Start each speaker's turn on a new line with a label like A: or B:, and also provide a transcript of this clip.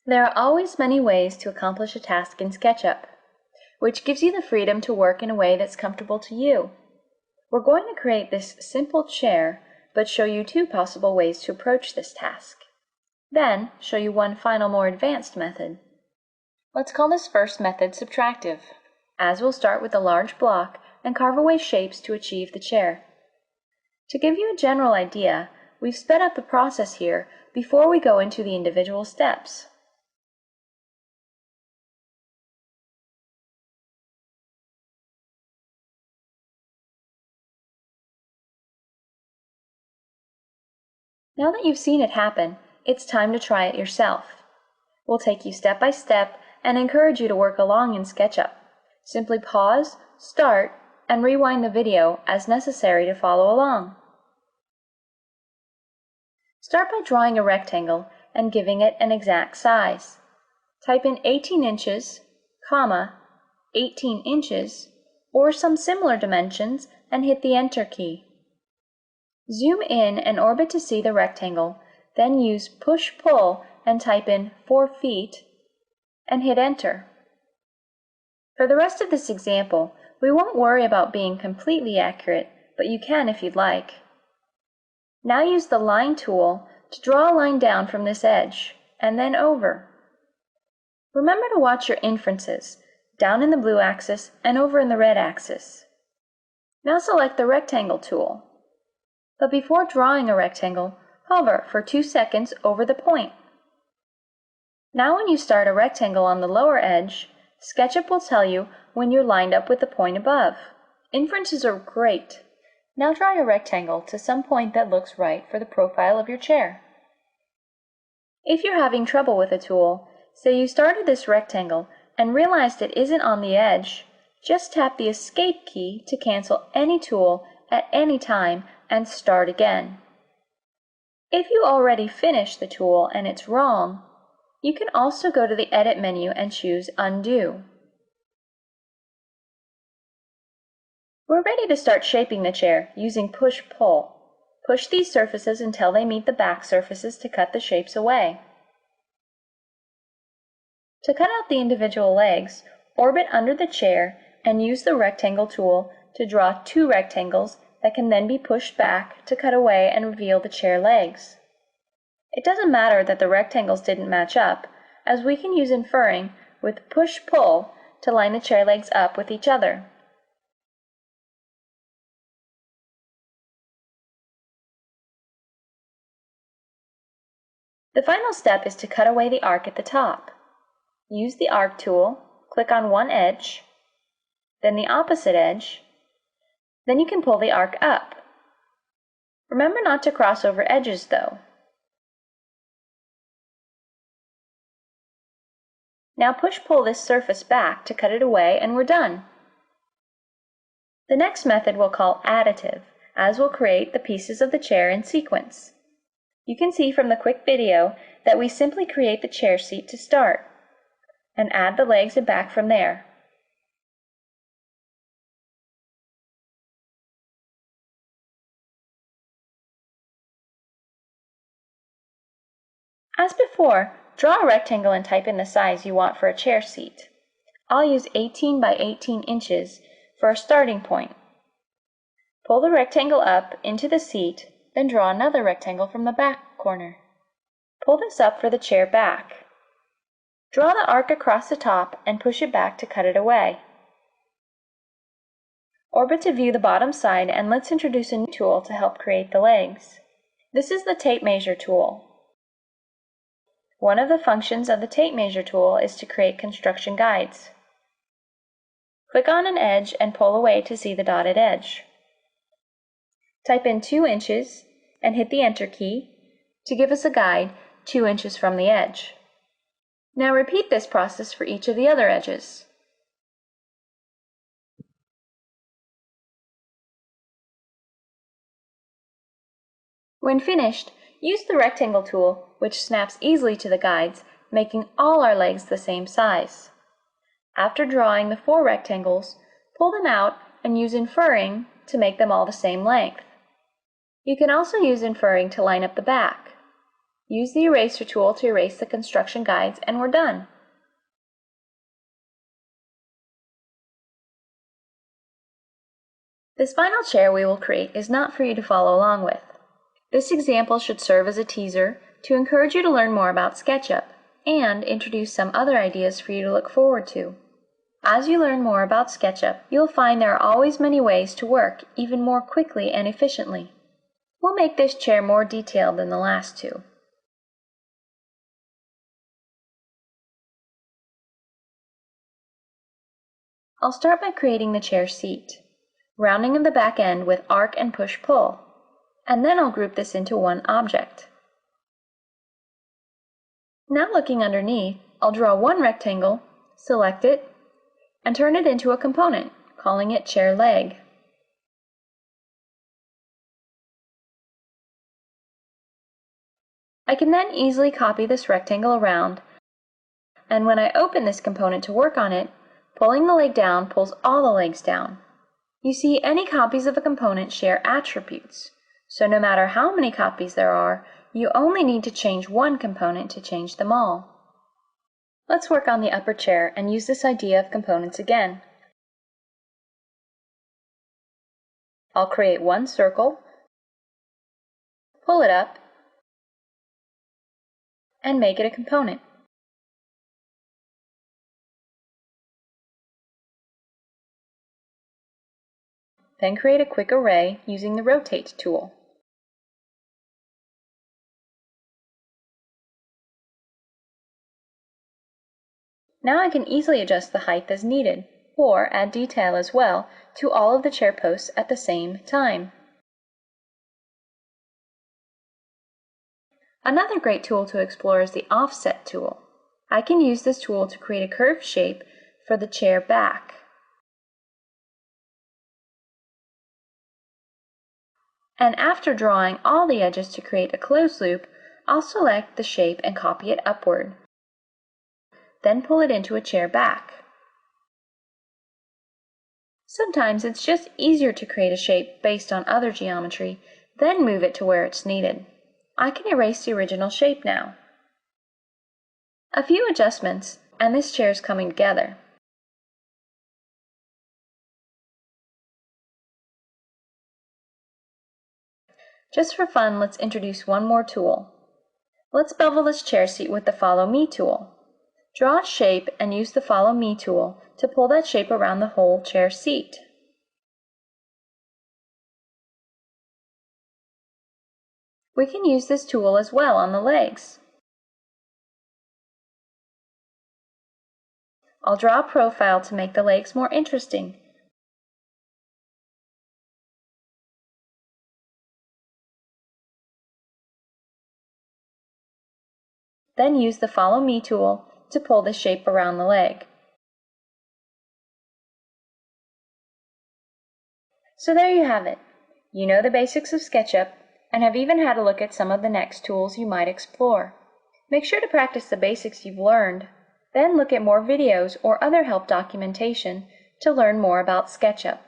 A: There are always many ways to accomplish a task in SketchUp, which gives you the freedom to work in a way that's comfortable to you. We're going to create this simple chair, but show you two possible ways to approach this task. Then, show you one final more advanced method. Let's call this first method subtractive, as we'll start with a large block and carve away shapes to achieve the chair. To give you a general idea, we've sped up the process here before we go into the individual steps. Now that you've seen it happen, it's time to try it yourself. We'll take you step by step and encourage you to work along in SketchUp. Simply pause, start, and rewind the video as necessary to follow along. Start by drawing a rectangle and giving it an exact size. Type in 18 inches, 18 inches, or some similar dimensions and hit the Enter key. Zoom in and orbit to see the rectangle, then use Push-Pull and type in 4 feet and hit Enter. For the rest of this example, we won't worry about being completely accurate, but you can if you'd like. Now use the Line tool to draw a line down from this edge, and then over. Remember to watch your inferences, down in the blue axis and over in the red axis. Now select the Rectangle tool. But before drawing a rectangle, hover for 2 seconds over the point. Now when you start a rectangle on the lower edge, SketchUp will tell you when you're lined up with the point above. Inferences are great. Now draw your rectangle to some point that looks right for the profile of your chair. If you're having trouble with a tool, say you started this rectangle and realized it isn't on the edge, just tap the Escape key to cancel any tool at any time and start again. If you already finished the tool and it's wrong, you can also go to the Edit menu and choose Undo. We're ready to start shaping the chair using Push-Pull. Push these surfaces until they meet the back surfaces to cut the shapes away. To cut out the individual legs, orbit under the chair and use the Rectangle tool to draw 2 rectangles that can then be pushed back to cut away and reveal the chair legs. It doesn't matter that the rectangles didn't match up, as we can use inferring with Push-Pull to line the chair legs up with each other. The final step is to cut away the arc at the top. Use the Arc tool, click on one edge, then the opposite edge, then you can pull the arc up. Remember not to cross over edges though. Now push-pull this surface back to cut it away and we're done. The next method we'll call additive, as we'll create the pieces of the chair in sequence. You can see from the quick video that we simply create the chair seat to start, and add the legs and back from there. As before, draw a rectangle and type in the size you want for a chair seat. I'll use 18 by 18 inches for a starting point. Pull the rectangle up into the seat, then draw another rectangle from the back corner. Pull this up for the chair back. Draw the arc across the top and push it back to cut it away. Orbit to view the bottom side and let's introduce a new tool to help create the legs. This is the Tape Measure tool. One of the functions of the Tape Measure tool is to create construction guides. Click on an edge and pull away to see the dotted edge. Type in 2 inches and hit the Enter key to give us a guide 2 inches from the edge. Now repeat this process for each of the other edges. When finished, use the Rectangle tool, which snaps easily to the guides, making all our legs the same size. After drawing the 4 rectangles, pull them out and use inferring to make them all the same length. You can also use inferring to line up the back. Use the eraser tool to erase the construction guides, and we're done. This final chair we will create is not for you to follow along with. This example should serve as a teaser to encourage you to learn more about SketchUp and introduce some other ideas for you to look forward to. As you learn more about SketchUp, you'll find there are always many ways to work even more quickly and efficiently. We'll make this chair more detailed than the last two. I'll start by creating the chair seat, rounding of the back end with arc and push-pull, and then I'll group this into one object. Now looking underneath, I'll draw one rectangle, select it, and turn it into a component, calling it chair leg. I can then easily copy this rectangle around, and when I open this component to work on it, pulling the leg down pulls all the legs down. You see, any copies of a component share attributes, so no matter how many copies there are, you only need to change one component to change them all. Let's work on the upper chair and use this idea of components again. I'll create one circle, pull it up, and make it a component. Then create a quick array using the Rotate tool. Now I can easily adjust the height as needed, or add detail as well to all of the chair posts at the same time. Another great tool to explore is the Offset tool. I can use this tool to create a curved shape for the chair back. And after drawing all the edges to create a closed loop, I'll select the shape and copy it upward. Then pull it into a chair back. Sometimes it's just easier to create a shape based on other geometry, then move it to where it's needed. I can erase the original shape now. A few adjustments, and this chair is coming together. Just for fun, let's introduce one more tool. Let's bevel this chair seat with the Follow Me tool. Draw a shape and use the Follow Me tool to pull that shape around the whole chair seat. We can use this tool as well on the legs. I'll draw a profile to make the legs more interesting. Then use the Follow Me tool to pull the shape around the leg. So there you have it. You know the basics of SketchUp and have even had a look at some of the next tools you might explore. Make sure to practice the basics you've learned, then look at more videos or other help documentation to learn more about SketchUp.